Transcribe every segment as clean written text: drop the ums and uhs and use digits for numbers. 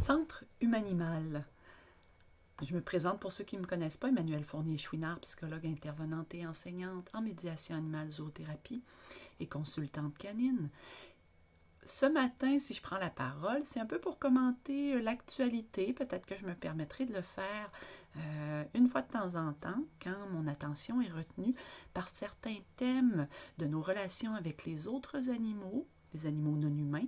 Centre Humanimal. Je me présente pour ceux qui ne me connaissent pas, Emmanuelle Fournier-Chouinard, psychologue intervenante et enseignante en médiation animale zoothérapie et consultante canine. Ce matin, si je prends la parole, c'est un peu pour commenter l'actualité. Peut-être que je me permettrai de le faire une fois de temps en temps, quand mon attention est retenue par certains thèmes de nos relations avec les autres animaux, les animaux non humains,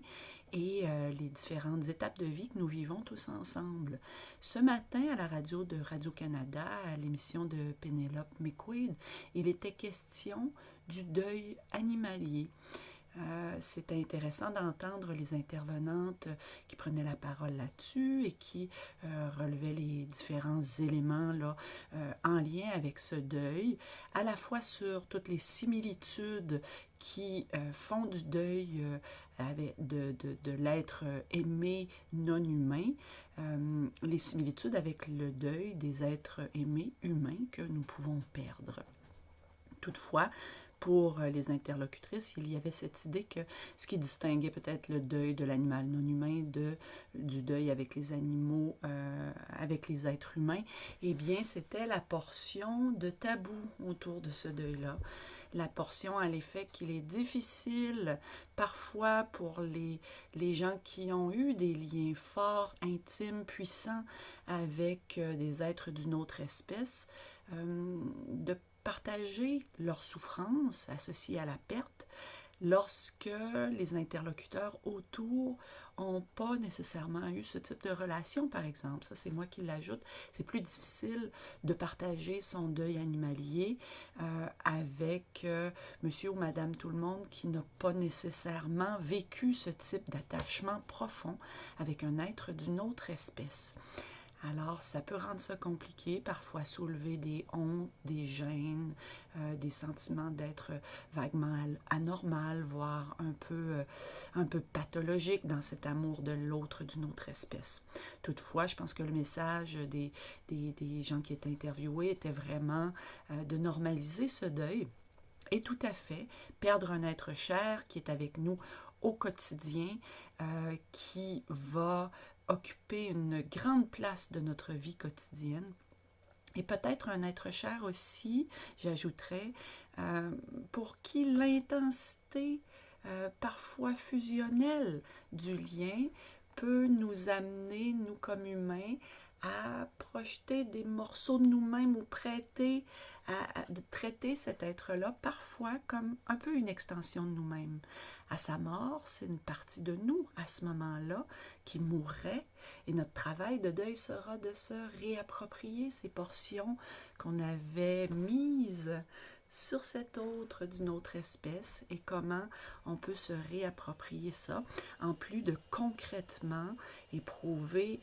et les différentes étapes de vie que nous vivons tous ensemble. Ce matin, à la radio de Radio-Canada, à l'émission de Penelope McQuaid, il était question du deuil animalier. C'était intéressant d'entendre les intervenantes qui prenaient la parole là-dessus et qui relevaient les différents éléments là, en lien avec ce deuil, à la fois sur toutes les similitudes qui font du deuil de l'être aimé non humain, les similitudes avec le deuil des êtres aimés humains que nous pouvons perdre. Toutefois, pour les interlocutrices, il y avait cette idée que ce qui distinguait peut-être le deuil de l'animal non humain du deuil avec les animaux, avec les êtres humains, eh bien, c'était la portion de tabou autour de ce deuil-là. La portion à l'effet qu'il est difficile parfois pour les gens qui ont eu des liens forts, intimes, puissants avec des êtres d'une autre espèce, de partager leur souffrance associée à la perte lorsque les interlocuteurs autour n'ont pas nécessairement eu ce type de relation, par exemple. Ça, c'est moi qui l'ajoute. C'est plus difficile de partager son deuil animalier avec monsieur ou madame tout le monde qui n'a pas nécessairement vécu ce type d'attachement profond avec un être d'une autre espèce. Alors, ça peut rendre ça compliqué, parfois soulever des hontes, des gênes, des sentiments d'être vaguement anormal, voire un peu pathologique dans cet amour de l'autre d'une autre espèce. Toutefois, je pense que le message des gens qui étaient interviewés était vraiment de normaliser ce deuil. Et tout à fait, perdre un être cher qui est avec nous au quotidien, qui va occuper une grande place de notre vie quotidienne. Et peut-être un être cher aussi, j'ajouterais, pour qui l'intensité parfois fusionnelle du lien peut nous amener, nous comme humains, à projeter des morceaux de nous-mêmes ou prêter de traiter cet être-là parfois comme un peu une extension de nous-mêmes. À sa mort, c'est une partie de nous à ce moment-là qui mourrait et notre travail de deuil sera de se réapproprier ces portions qu'on avait mises sur cet autre d'une autre espèce et comment on peut se réapproprier ça, en plus de concrètement éprouver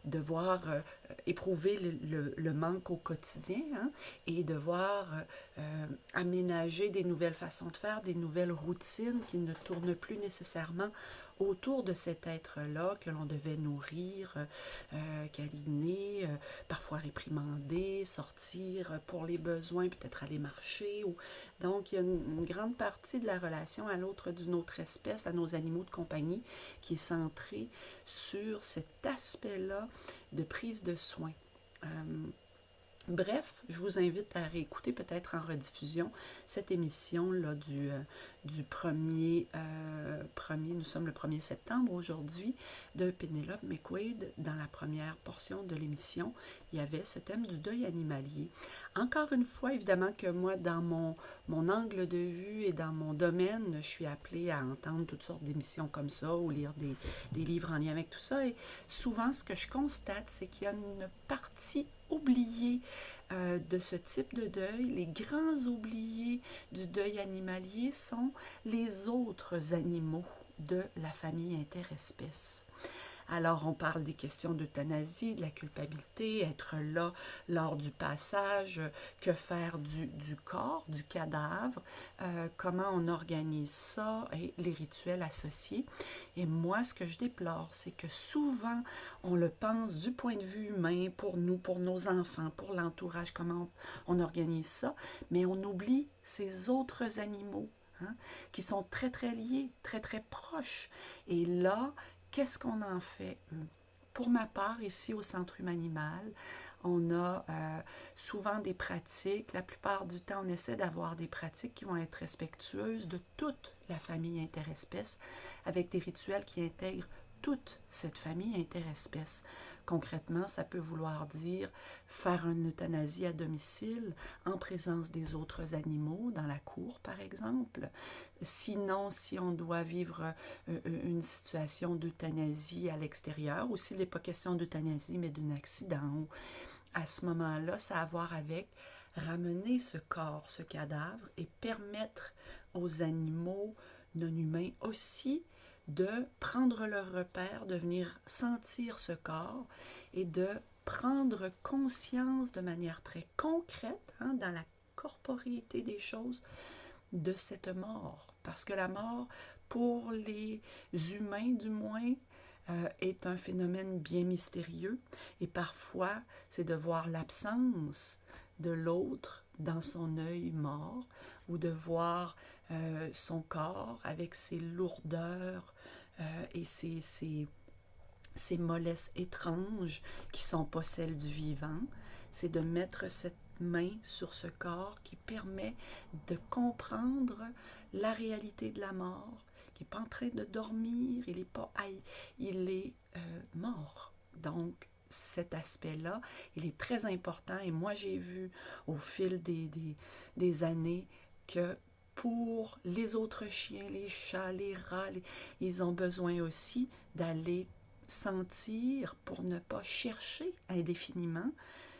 devoir éprouver le manque au quotidien, hein, et devoir aménager des nouvelles façons de faire, des nouvelles routines qui ne tournent plus nécessairement autour de cet être-là que l'on devait nourrir, câliner, parfois réprimander, sortir pour les besoins, peut-être aller marcher. Donc, il y a une grande partie de la relation à l'autre d'une autre espèce, à nos animaux de compagnie, qui est centrée sur cet aspect-là de prise de soin. Bref, je vous invite à réécouter peut-être en rediffusion cette émission-là du 1er, nous sommes le 1er septembre aujourd'hui, de Penelope McQuaid. Dans la première portion de l'émission, il y avait ce thème du deuil animalier. Encore une fois, évidemment que moi, dans mon angle de vue et dans mon domaine, je suis appelée à entendre toutes sortes d'émissions comme ça ou lire des livres en lien avec tout ça. Et souvent, ce que je constate, c'est qu'il y a une partie oubliés de ce type de deuil. Les grands oubliés du deuil animalier sont les autres animaux de la famille interespèce. Alors, on parle des questions d'euthanasie, de la culpabilité, être là lors du passage, que faire du corps, du cadavre, comment on organise ça et les rituels associés. Et moi, ce que je déplore, c'est que souvent, on le pense du point de vue humain, pour nous, pour nos enfants, pour l'entourage, comment on organise ça, mais on oublie ces autres animaux, hein, qui sont très, très liés, très, très proches. Et là, qu'est-ce qu'on en fait? Pour ma part, ici au Centre Humanimal, on a souvent des pratiques. La plupart du temps, on essaie d'avoir des pratiques qui vont être respectueuses de toute la famille interespèce, avec des rituels qui intègrent toute cette famille interespèce. Concrètement, ça peut vouloir dire faire une euthanasie à domicile en présence des autres animaux, dans la cour par exemple. Sinon, si on doit vivre une situation d'euthanasie à l'extérieur, ou s'il n'est pas question d'euthanasie mais d'un accident, à ce moment-là, ça a à voir avec ramener ce corps, ce cadavre, et permettre aux animaux non humains aussi de prendre leur repère, de venir sentir ce corps et de prendre conscience de manière très concrète, dans la corporéité des choses, de cette mort. Parce que la mort, pour les humains du moins, est un phénomène bien mystérieux et parfois c'est de voir l'absence de l'autre dans son œil mort ou de voir son corps avec ses lourdeurs et ses mollesses étranges qui ne sont pas celles du vivant. C'est de mettre cette main sur ce corps qui permet de comprendre la réalité de la mort, qui n'est pas en train de dormir, il est mort. Donc, cet aspect-là, il est très important et moi j'ai vu au fil des années que pour les autres chiens, les chats, les rats, ils ont besoin aussi d'aller sentir pour ne pas chercher indéfiniment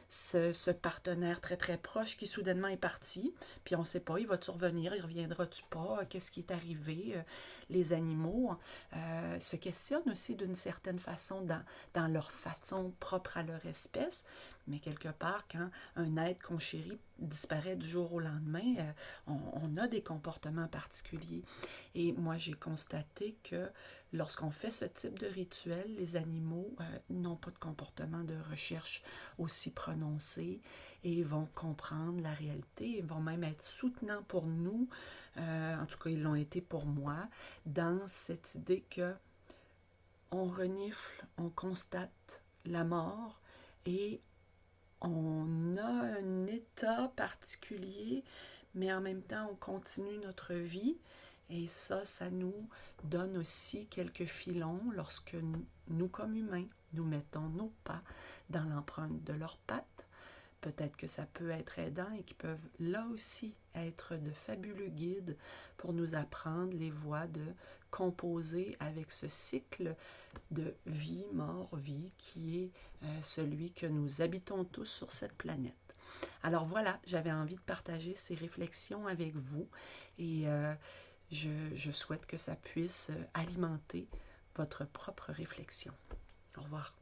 ce partenaire très très proche qui soudainement est parti, puis on ne sait pas, il va-tu revenir, il reviendra-tu pas, qu'est-ce qui est arrivé, les animaux se questionnent aussi d'une certaine façon dans leur façon propre à leur espèce, mais quelque part, quand un être qu'on chérit disparaît du jour au lendemain, on a des comportements particuliers. Et moi, j'ai constaté que lorsqu'on fait ce type de rituel, les animaux n'ont pas de comportement de recherche aussi prononcé et vont comprendre la réalité, ils vont même être soutenants pour nous, en tout cas ils l'ont été pour moi, dans cette idée que on renifle, on constate la mort et on a un état particulier, mais en même temps, on continue notre vie. Et ça nous donne aussi quelques filons lorsque nous, comme humains, nous mettons nos pas dans l'empreinte de leurs pattes. Peut-être que ça peut être aidant et qui peuvent là aussi être de fabuleux guides pour nous apprendre les voies de composer avec ce cycle de vie, mort, vie qui est celui que nous habitons tous sur cette planète. Alors voilà, j'avais envie de partager ces réflexions avec vous et je souhaite que ça puisse alimenter votre propre réflexion. Au revoir.